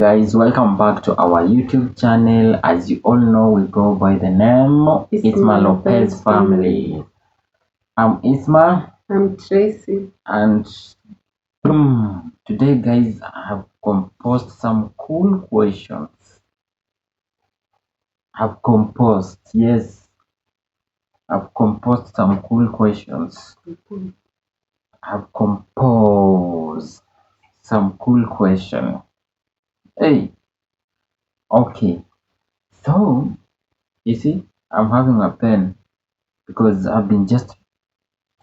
Guys, welcome back to our YouTube channel. As you all know, we go by the name Isma Lopez family. I'm Isma. I'm Tracy. And today, guys, I have composed some cool questions. I've composed some cool questions. I've composed some cool question. Hey, okay. So, you see, I'm having a pen because I've been just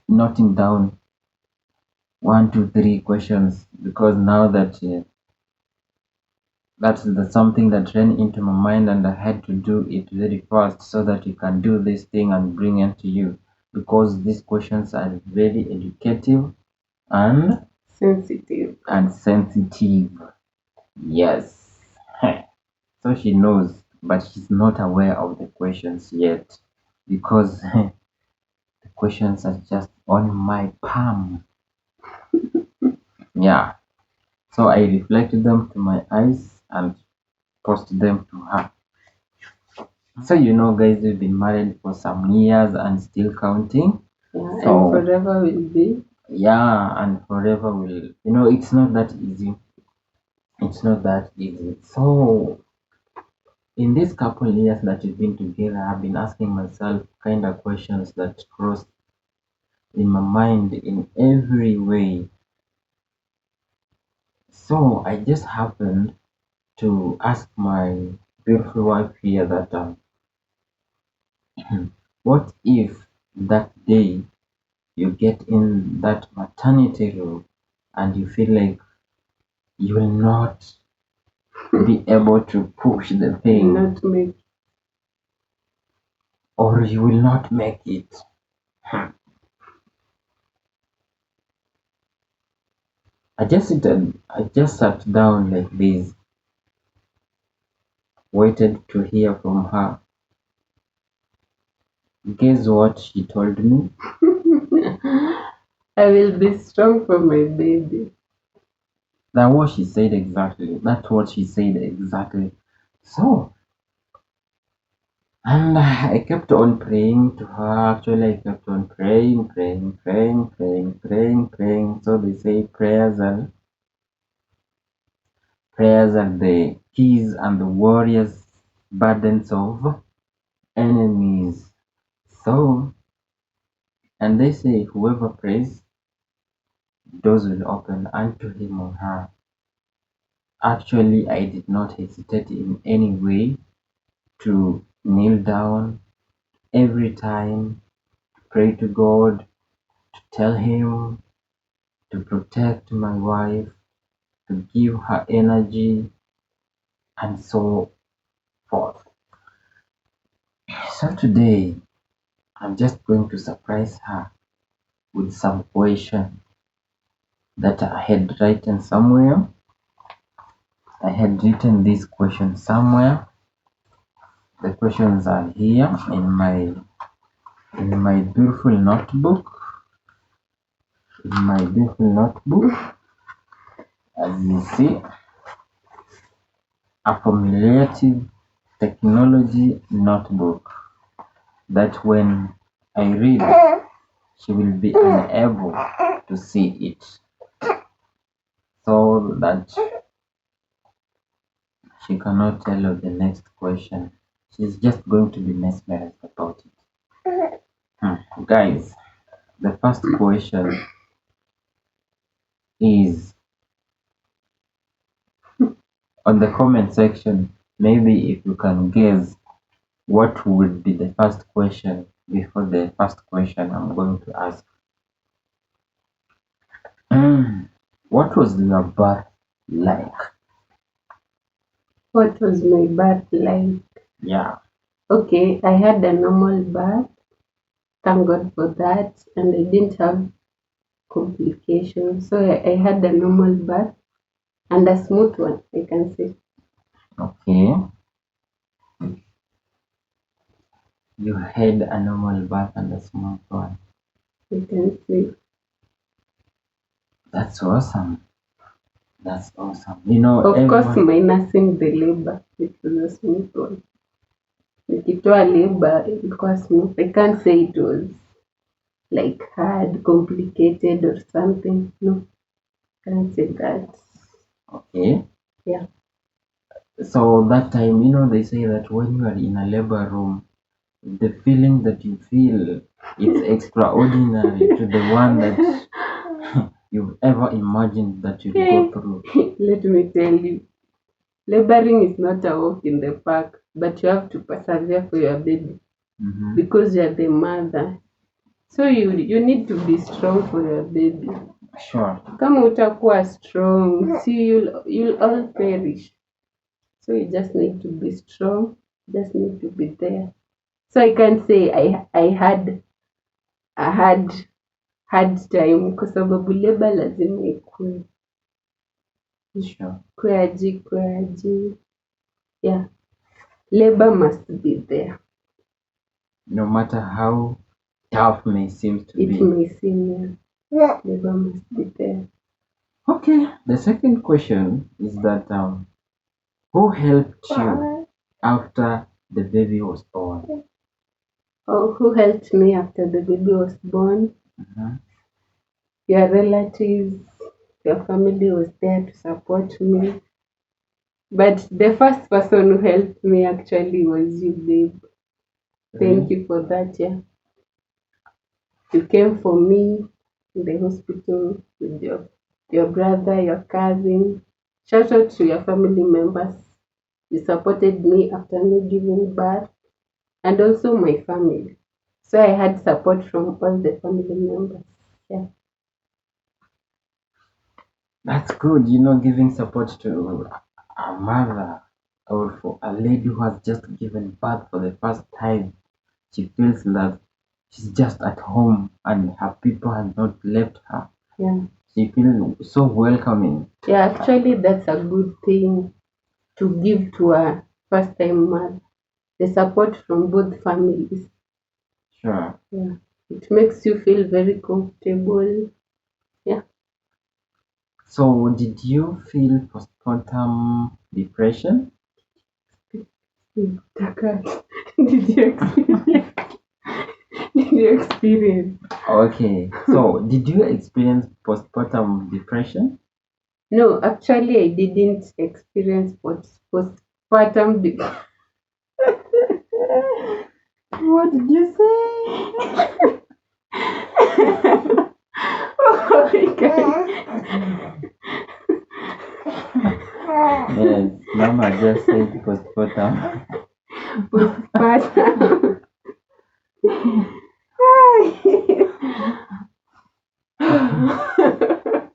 noting down 1, 2, 3 questions because now that that's something that ran into my mind and I had to do it very fast so that you can do this thing and bring it to you because these questions are very educative and sensitive. Yes. So she knows, but she's not aware of the questions yet because the questions are just on my palm. Yeah. So I reflected them to my eyes and posted them to her. So guys, we've been married for some years and still counting. Yeah, So and forever will be. Yeah, and forever will. It's not that easy. It's not that easy. So in these couple years that we've been together, I've been asking myself kind of questions that crossed in my mind in every way. So I just happened to ask my beautiful wife here that what if that day you get in that maternity room and you feel like you will not be able to push the thing Not make. or you will not make it. I just sat down like this, waited to hear from her. Guess what she told me? I will be strong for my baby. That's what she said exactly. That's what she said exactly. So, and I kept on praying to her. Actually, I kept on praying. So they say prayers are the keys and the warriors' burdens of enemies. So, and they say whoever prays, doors will open unto him or her. Actually, I did not hesitate in any way to kneel down every time, pray to God, to tell him to protect my wife, to give her energy, and so forth. So today, I'm just going to surprise her with some question that I had written somewhere. I had written this question somewhere. The questions are here in my beautiful notebook. In my beautiful notebook, as you see, a formulative technology notebook that when I read, she will be unable to see it, so that she cannot tell you the next question. She's just going to be mesmerized about it. Guys, the first question is on the comment section. Maybe if you can guess what would be the first question before the first question I'm going to ask. What was your birth like? What was my birth like? Yeah. Okay, I had a normal birth. Thank God for that. And I didn't have complications. So I had a normal birth and a smooth one, I can say. Okay. You had a normal birth and a small one. I can say. That's awesome. That's awesome. You know, Of course, everyone. minusing the labor, it was a smooth one. Nikitoa labor ilikuwa smooth. I can't say it was like hard, complicated or something. No, can't say that. Okay. Yeah. So that time, you know, they say that when you are in a labor room, the feeling that you feel it's extraordinary to the one that you've ever imagined that you'd go through. Let me tell you, laboring is not a walk in the park, but you have to persevere for your baby Mm-hmm. because you're the mother. So you need to be strong for your baby. Sure. Kama utakuwa strong, see you'll all perish. So you just need to be strong, just need to be there. So I can say I had a hard time kwa sababu labor lazima ikue. Sure. Kwe aji. Yeah. Labor must be there. No matter how tough may seem to It be. may seem, yeah. Labor must be there. Okay. The second question is that who helped you after the baby was born? Oh, who helped me after the baby was born? Mm-hmm. Your relatives, your family was there to support me. But the first person who helped me actually was you, babe. Thank you for that, yeah. You came for me in the hospital with your brother, your cousin. Shout out to your family members. You supported me after me giving birth and also my family. So I had support from all the family members. Yeah. That's good, you know, giving support to a mother or for a lady who has just given birth for the first time. She feels that she's just at home and her people have not left her. Yeah. She feels so welcoming. Yeah, actually that's a good thing to give to a first time mother. The support from both families. Sure. Yeah. It makes you feel very comfortable. Yeah. So, did you feel postpartum depression? Takat, did you experience? Did you experience? Okay, so did you experience postpartum depression? No, actually, I didn't experience postpartum. What did you say? Oh my god. Yes, Mama just said postpartum. Postpartum.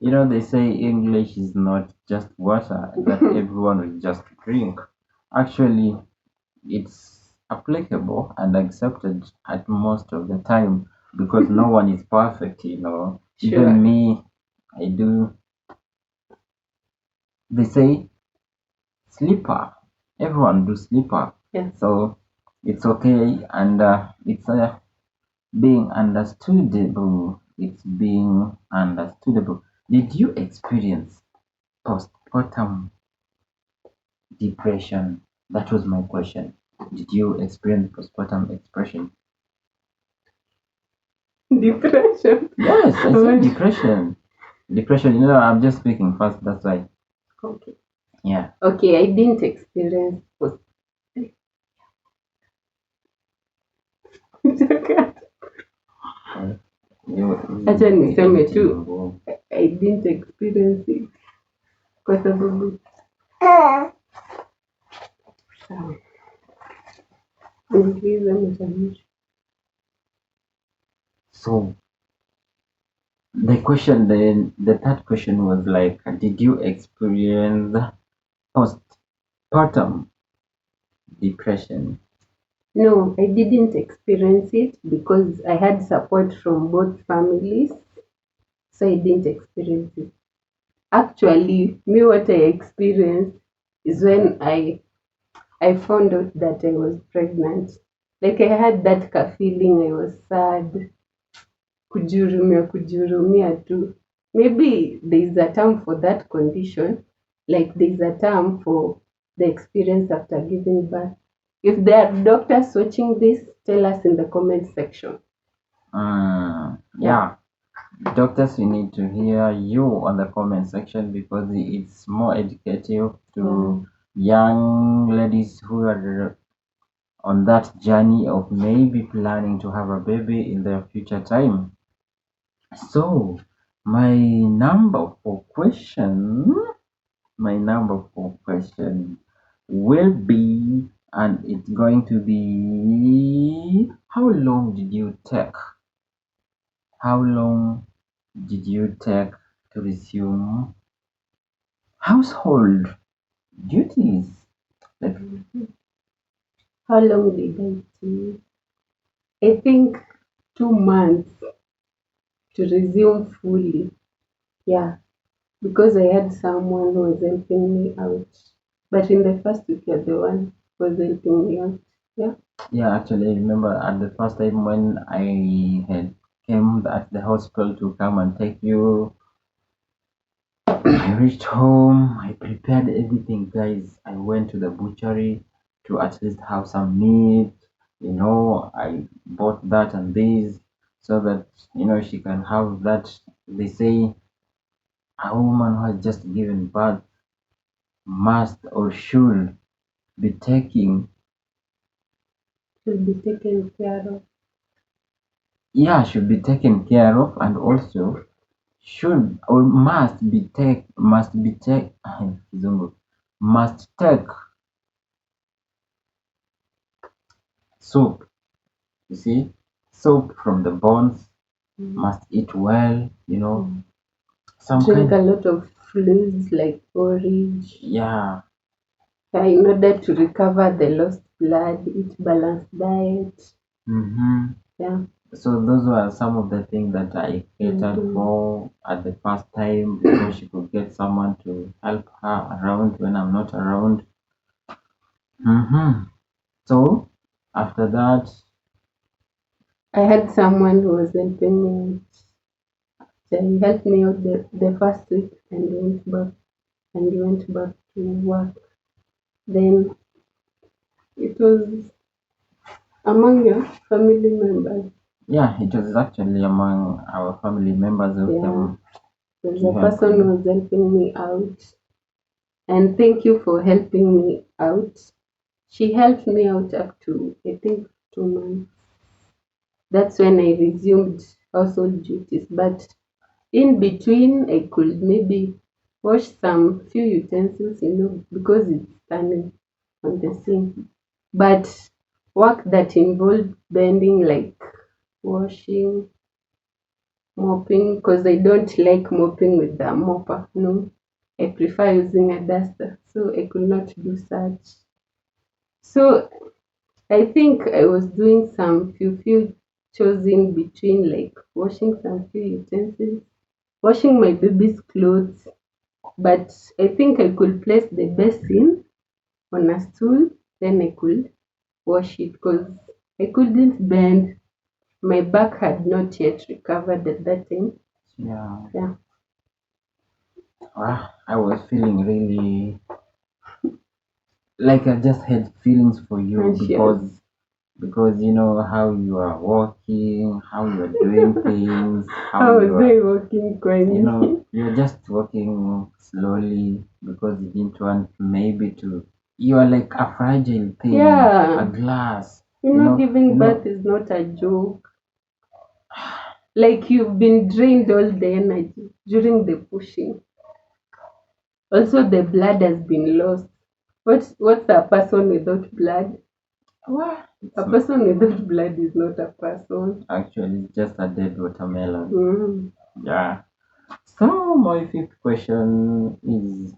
You know, they say English is not just water that everyone will just drink. Actually, it's applicable and accepted at most of the time because no one is perfect, you know. Sure. Even me, I do. They say sleeper. Everyone do sleeper. Yeah. So it's okay and it's being understandable. It's being understandable. Did you experience postpartum depression? That was my question. Did you experience postpartum depression? Depression. Yes, I said depression. Depression, you know, I'm just speaking fast, that's why. Okay. Yeah. Okay, I didn't experience post. Acha niseme tu I didn't experience it kwa sababu sawa. Niliuliza mtanishi. So the third question was like, did you experience postpartum depression? No, I didn't experience it because I had support from both families, so I didn't experience it. Actually, me what I experienced is when I found out that I was pregnant. Like I had that feeling I was sad, kujihurumia tu. Maybe there's a term for that condition, like there's a term for the experience after giving birth. If there are doctors watching this, tell us in the comment section. Yeah. Yeah, doctors, we need to hear you on the comment section because it's more educative to young ladies who are on that journey of maybe planning to have a baby in their future time. So, my number four question, my number four question will be, and it's going to be, how long did you take? How long did you take to resume household duties? Like, How long did I take? I think 2 months to resume fully. Yeah, because I had someone who was helping me out. But in the first week, you're the one who was helping me out. Yeah. yeah, actually, I remember at the first time when I had came at the hospital to come and take you. I reached home, I prepared everything, guys. I went to the butchery to at least have some meat. I bought that and this so that, she can have that. They say a woman who has just given birth must or should be taking, Should be taken care of. yeah, should be taken care of, and also should or must be take Kizungu, must take soup. You see, soap from the bones, Mm. must eat well, some Drink a kind, lot of fluids like porridge. yeah. In order to recover the lost blood, eat balanced diet. Mm-hmm. Yeah. So those were some of the things that I catered Mhm. for at the first time before she could get someone to help her around when I'm not around. Mm-hmm. So after that, I had someone who was helping me. So he helped me out the first week and went back to work. Then it was among your family members. yeah, it was actually among our family members who Yeah. came There's to a help person me. who was helping me out. And thank you for helping me out. She helped me out up to I think 2 months. That's when I resumed household duties. But in between, I could maybe wash some few utensils, because it's standing on the sink. But work that involved bending, like washing, mopping, because I don't like mopping with the mopper. No, I prefer using a duster, so I could not do such. So I think I was doing some few chores in between, like washing some few utensils, washing my baby's clothes. But I think I could place the basin on a stool, then I could wash it because I couldn't bend. My back had not yet recovered at that time. Yeah, Yeah, I was feeling really like I just had feelings for you anxious. because you know how you are walking, how you are doing things, how How you was are, I walking, Kwani? you're just walking slowly because you didn't want maybe to. You are like a fragile thing, a Yeah, glass. giving birth is not a joke. Like you've been drained all the energy during the pushing. Also, the blood has been lost. What's a person without blood? What? It's A person without blood is not a person. actually just a dead watermelon. Mm. Yeah. So my fifth question is,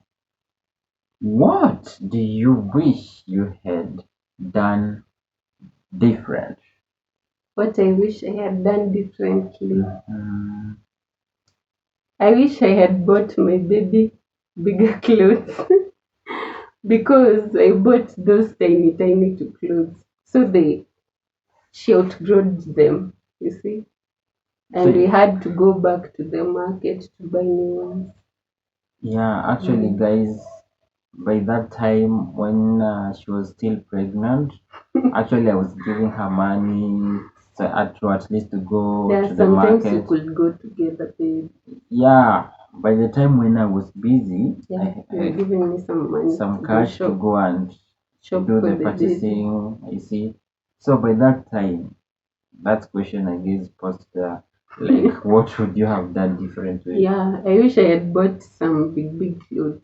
what do you wish you had done different? What I wish I had done differently. Mm, I wish I had bought my baby bigger clothes because I bought those tiny to clothes. So she outgrew them, you see. and we So had to go back to the market to buy new ones. yeah, actually, Mm. guys, by that time when she was still pregnant, actually I was giving her money to at least to go Yeah, to the sometimes you market. could go together, babe. Yeah, by the time when I was busy, Yeah, I you were had giving me some money some to go cash to shop, go and shop do for the the baby. purchasing. You see, so by that time, that question I guess posed like, what would you have done differently? Yeah, I wish I had bought some big clothes.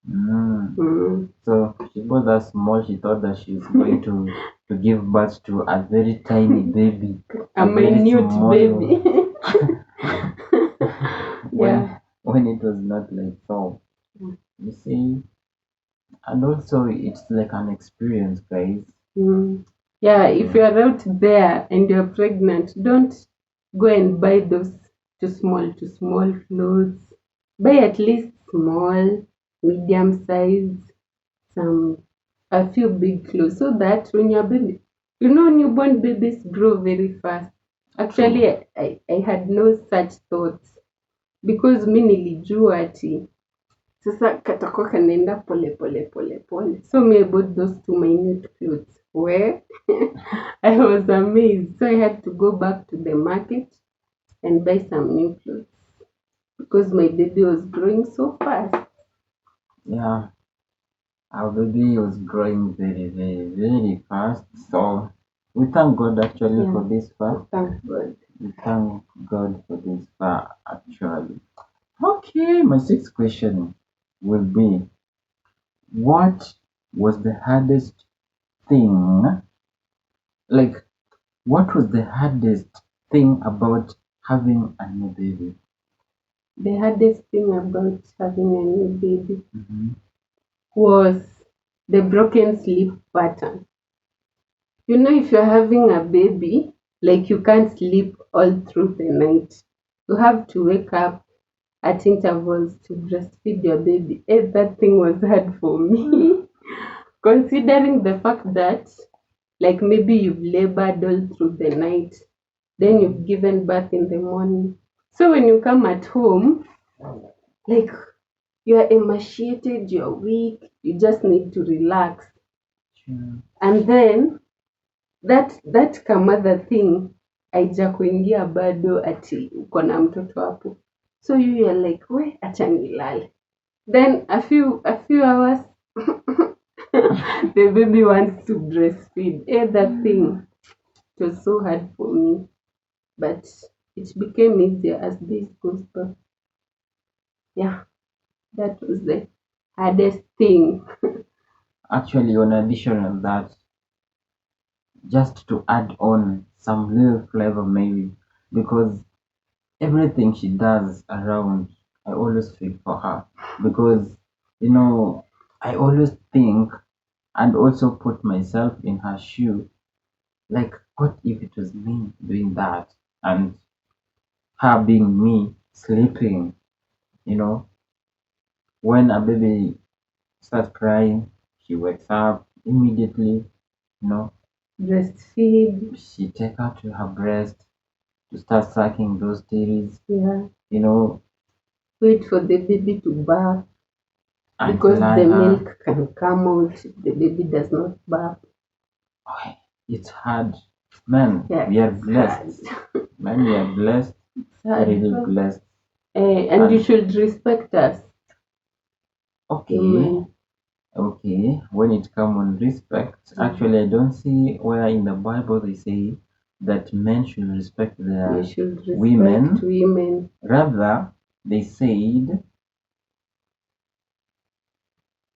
Mm. Mm. So she bought that small. She thought that she was going to give birth to a very tiny baby, A a very minute small baby. one. when Yeah. when it was not like so. You see, and also it's like an experience, guys. Mm. Yeah, if Yeah. you're out there and you're pregnant, don't go and buy those too small clothes. Buy at least small, medium size, some a few big clothes so that when your baby, newborn babies grow very fast. True. Actually, I had no such thoughts because mi nilijua ati sasa katakuwa kanaenda pole pole pole pole. So me I bought those two minute clothes where I was amazed. So I had to go back to the market and buy some new clothes because my baby was growing so fast. Yeah, our baby was growing very fast. So we thank God actually Yeah, for this far. thank God. We thank God for this far actually. Okay, my sixth question will be, what was the hardest thing, like, what was the hardest thing about having a new baby? The hardest thing about having a new baby Mm-hmm. was the broken sleep pattern. If you're having a baby, like you can't sleep all through the night. You have to wake up at intervals to breastfeed your baby. That thing was hard for me. Considering the fact that, like, maybe you've labored all through the night, then you've given birth in the morning. So when you come at home, like, you're emaciated, you're weak, you just need to relax. Sure. And then that kamother thing haijakuingia bado ati uko na mtoto hapo. So you're like, we acha nilale. Then a few hours the baby wants to breastfeed. That thing, it was so hard for me. But it became easier as days goes by. Yeah, that was the hardest thing. Actually, on addition of that, just to add on some little flavor maybe, because everything she does around, I always feel for her, because you know I always think and also put myself in her shoe, like, what if it was me doing that and her being me sleeping, you know when a baby starts crying, she wakes up immediately, you know Breastfeed, she take her to her breast to start sucking those titties, yeah. you know Wait for the baby to bath until because the her. milk can come out if the baby does not bath. Oh, it's hard. Man, Yeah, we are it's hard. blessed. Man, we are blessed. It's hard. Really blessed. And you And should respect us, okay, human. okay. When it comes on respect, actually, I don't see where in the Bible they say that men should respect You their should respect women. women. Rather, they said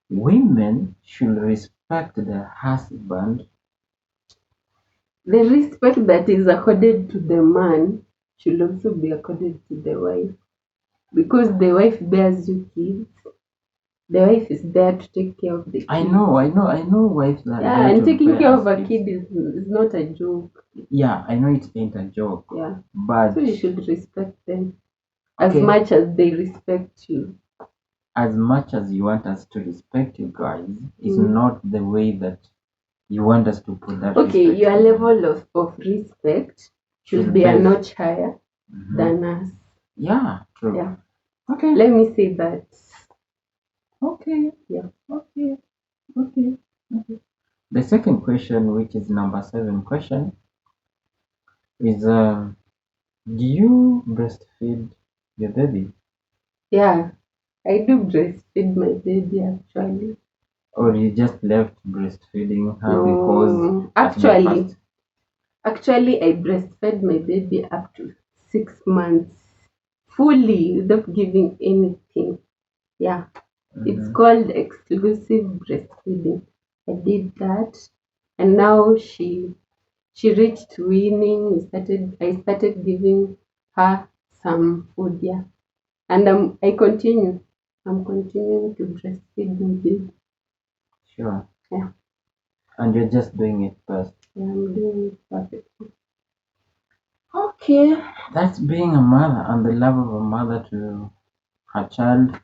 women should respect their husband. The respect that is accorded to the man should also be accorded to the wife. Because the wife bears you kids, the wife is there to take care of the I kids. know, I know, I know. Wives are Yeah, there and to taking bear care us of a kids. kid is not a joke. Yeah, I know it ain't a joke, Yeah. So but you should respect them as okay, much as they respect you. as much as you want us to respect you guys, is Mm. not the way that you want us to put that Okay, respect your on you. level of respect should Should be a base notch higher. than us. Yeah, true. Yeah. Okay. Let me say that. Okay. Yeah. Okay. Okay. Okay. The second question, which is number 7 question, is do you breastfeed your baby, Yeah. I do breastfeed my baby actually. or you just left breastfeeding her because No, at the first? actually, I breastfed my baby up to 6 months fully without giving anything. Yeah, it's Mhm. called exclusive breastfeeding. I did that, and now she reached weaning. I started giving her some food. Yeah, and I'm continuing to breastfeed my baby. Sure. Yeah, And you're just doing it first. yeah, I'm doing it perfectly. Okay. That's being a mother and the love of a mother to her child.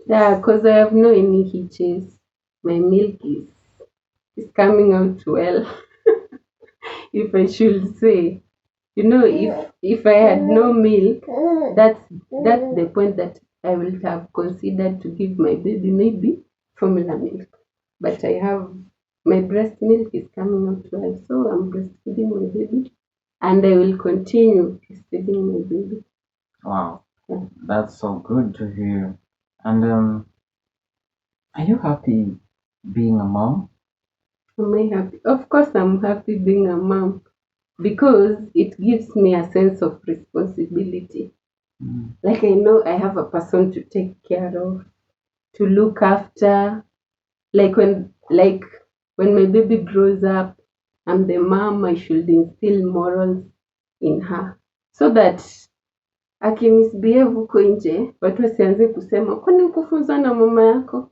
Yeah, because I have no any hitches. My milk is coming out well, if I should say. You know, if I had no milk, that's the point that I will have considered to give my baby maybe formula milk. But I have my breast milk is coming out well, so I'm breastfeeding my baby, and I will continue breastfeeding my baby. Wow. Yeah. That's so good to hear. And are you happy being a mom? Am I happy? Of course, I'm happy being a mom because it gives me a sense of responsibility. Mm. Like I know I have a person to take care of, to look after. Like when my baby grows up, I'm the mom. I should instill morals in her so that akimisbehave huko nje watu wasianze kusema kwani ukufunzwa na mama yako.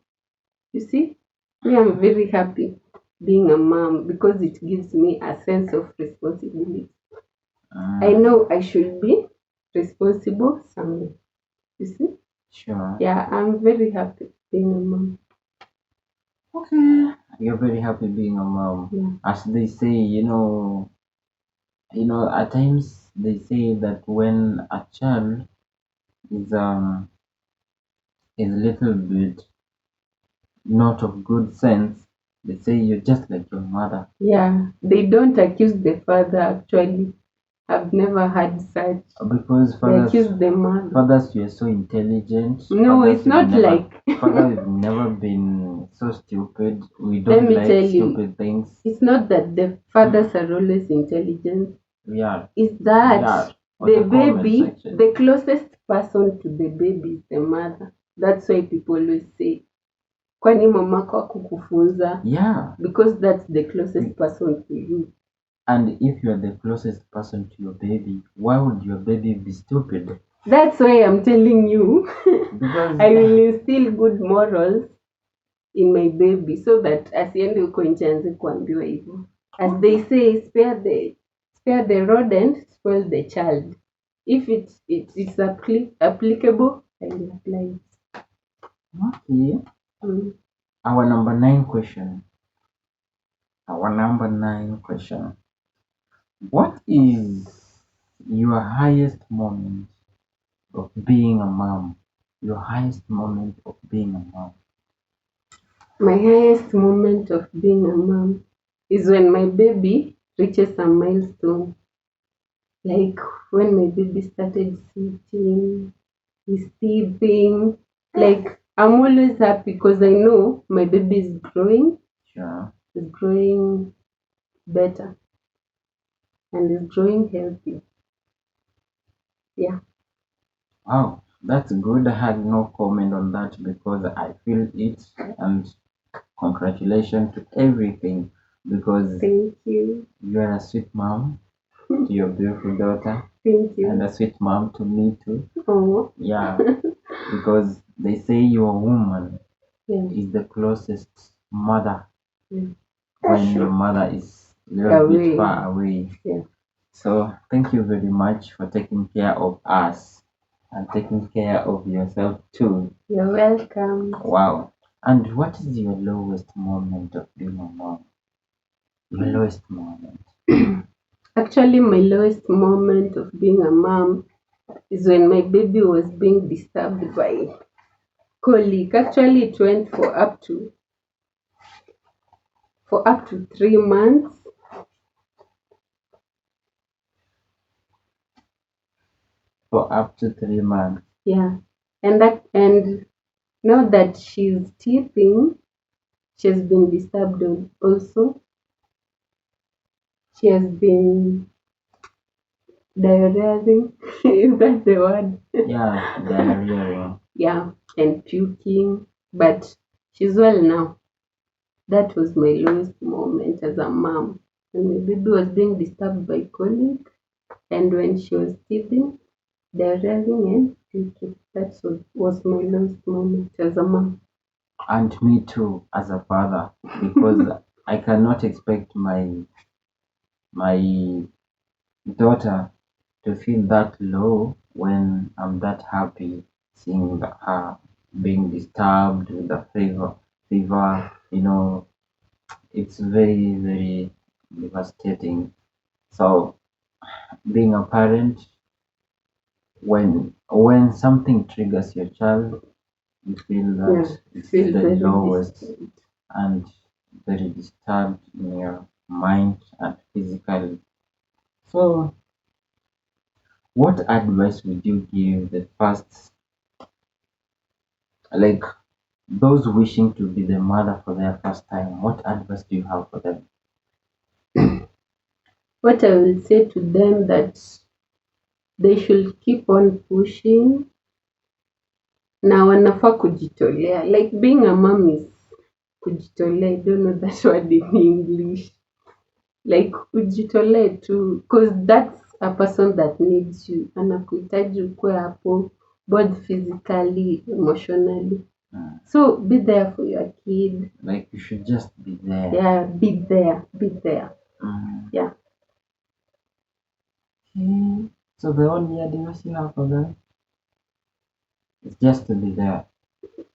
You see, me I'm very happy being a mom because it gives me a sense of responsibility. I Mm. know I should be responsible somewhere. You see? Sure. Yeah, I'm very happy being a mom. Okay. You're very happy being a mom. Yeah. As they say, at times they say that when a child is a little bit not of good sense, they say you're just like your mother. Yeah, they don't accuse the father actually. I've never had such. Because They accuse the mother. fathers you're so intelligent. No, it's not like. Fathers we've never been so stupid. We Let don't me like tell you, stupid things. it's not that the fathers are always intelligent. We are. It's We that are. On the the comment baby, section. the closest person to the baby is the mother. That's why people always say, kwani mamako hakukufunza? Yeah. Because that's the closest person to you. And if you're the closest person to your baby, why would your baby be stupid? That's why I'm telling you, Because I will instill good morals in my baby so that asiende huko nje aanze kuambiwa hivyo. As they say, spare the rod and spoil the child. If it's applicable, I will apply it. okay. Mm. Our number 9 question. Our number 9 question. What is your highest moment of being a mom? Your highest moment of being a mom. My highest moment of being a mom is when my baby reaches a milestone. Like when my baby started sitting, he's teething. Like I'm always happy because I know my baby is growing, Sure. is growing better, and is growing healthy. Yeah. Wow, that's good. I had no comment on that because I feel it, and congratulations to everything because Thank you. you're a sweet mom to your beautiful daughter Thank and you. a sweet mom to me too. Oh. Yeah, because they say your woman Yeah. is the closest mother Yeah. when your mother is a little bit Away. far away. Yeah. So thank you very much for taking care of us and taking care of yourself too. You're welcome. Wow. And what is your lowest moment of being a mom? Your lowest moment. Actually, my lowest moment of being a mom is when my baby was being disturbed by colic. Actually, it went for up to 3 months. For up to 3 months. Yeah, and now that she's teething, she's been disturbed also. She has been diarrheaing. Is that the word? Yeah, diarrhea. Yeah, and puking. But she's well now. That was my lowest moment as a mom. When my baby was being disturbed by colic, and when she was teething, diarrheaing and puking. That was my lowest moment as a mom. And me too, as a father, because I cannot expect my daughter to feel that low when I'm that happy seeing her being disturbed with a fever, it's very, very devastating. So being a parent, when something triggers your child, you feel Yeah, that it's feel the very lowest disturbed. and very disturbed in your mind and physically. So what advice would you give the first, like those wishing to be the mother for their first time? What advice do you have for them? What I will say to them that they should keep on pushing na wanafaa kujitolea. Like being a mom is kujitolea. I don't know that word in English. Like ujitolee tu, cause that's a person that needs you, anakuhitaji ukuwe hapo both physically, emotionally. So be there for your kid. Like you should just be there. Yeah, be there. Yeah. Okay. So the only advice you have for them is just to be there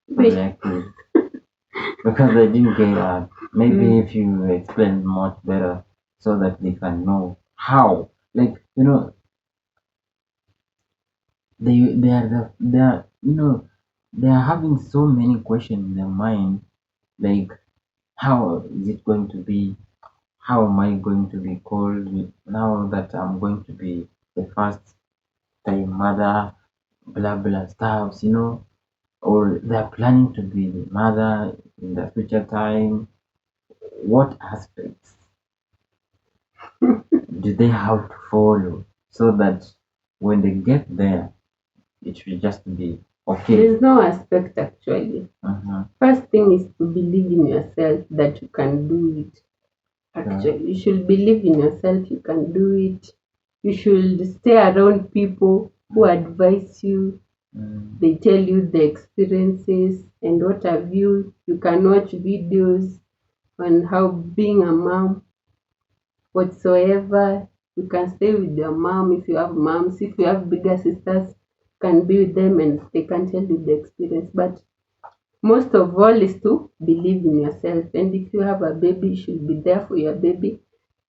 for Be- their kid. Because I didn't get that. Maybe Mm. if you explain much better so that they can know how. Like, they are having so many questions in their mind, like how is it going to be, how am I going to be called now that I'm going to be the first time mother, blah blah stuffs, or they're planning to be the mother in the future time. What aspects do they have to follow so that when they get there it should just be okay? There's no aspect actually. Uh-huh. First thing is to believe in yourself that you can do it. Actually, you should believe in yourself, you can do it. You should stay around people who advise you. They tell you the experiences and what have you. You can watch videos on how being a mom, whatsoever. You can stay with your mom if you have moms. If you have bigger sisters, you can be with them and they can tell you the experience. But most of all is to believe in yourself. And if you have a baby, you should be there for your baby.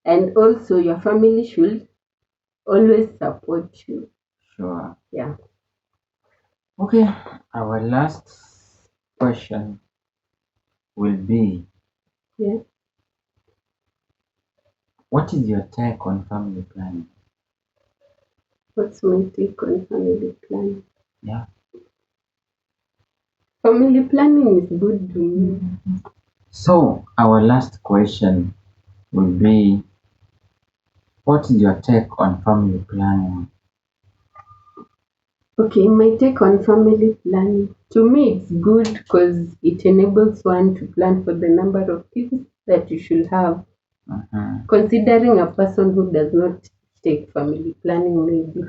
And also your family should always support you. Sure. Yeah. Okay, our last question will be, Yeah. what is your take on family planning? What's my take on family planning? Yeah. Family planning is good to me. So our last question will be, what is your take on family planning? Okay, my take on family planning. To me, it's good because it enables one to plan for the number of kids that you should have. Considering a person who does not take family planning, maybe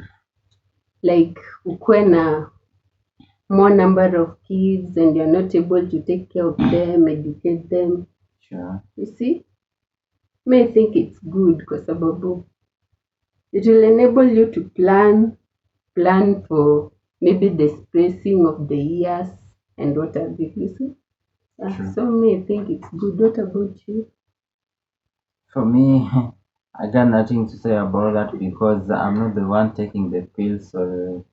like ukuwe na more number of kids and you're not able to take care of them, educate them. Sure. You see, may think it's good because it will enable you to plan for maybe the spacing of the years and what have you. See? True. So may think it's good. What about you? For me, I got nothing to say about that because I'm not the one taking the pills or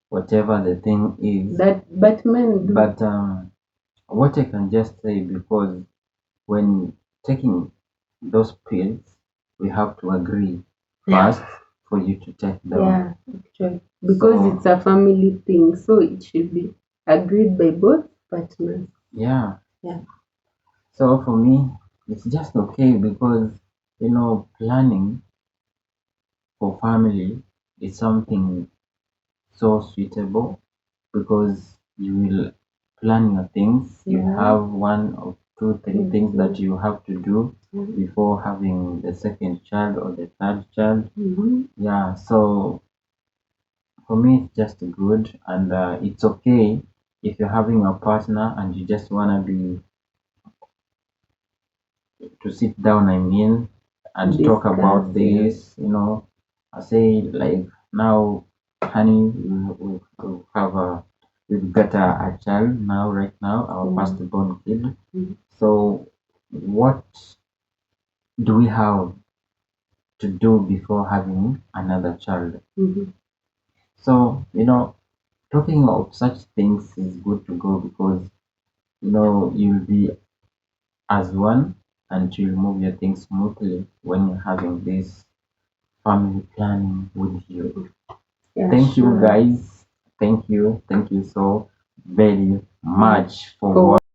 whatever the thing is. But men do. But what I can just say, because when taking those pills, we have to agree first for you to take them. Yeah, actually. Because So, it's a family thing, so it should be agreed by both partners. yeah. Yeah. So for me, it's just okay because planning for family is something so suitable because you will plan your things. You Yeah. have one or two, three things that you have to do Mhm. before having the second child or the third child. Mm-hmm. Yeah, so for me, it's just good, and it's okay if you're having a partner and you just wanna be to sit down. I mean, and talk about Discuss, yeah. this. I say like now, honey, we have we've got a child now, right now, our firstborn kid. So, what do we have to do before having another child? So, talking of such things is good to go because you'll be as one and you'll move your things smoothly when you're having this family planning with you. Yeah, Thank you sure. guys. Thank you. Thank you so very much for For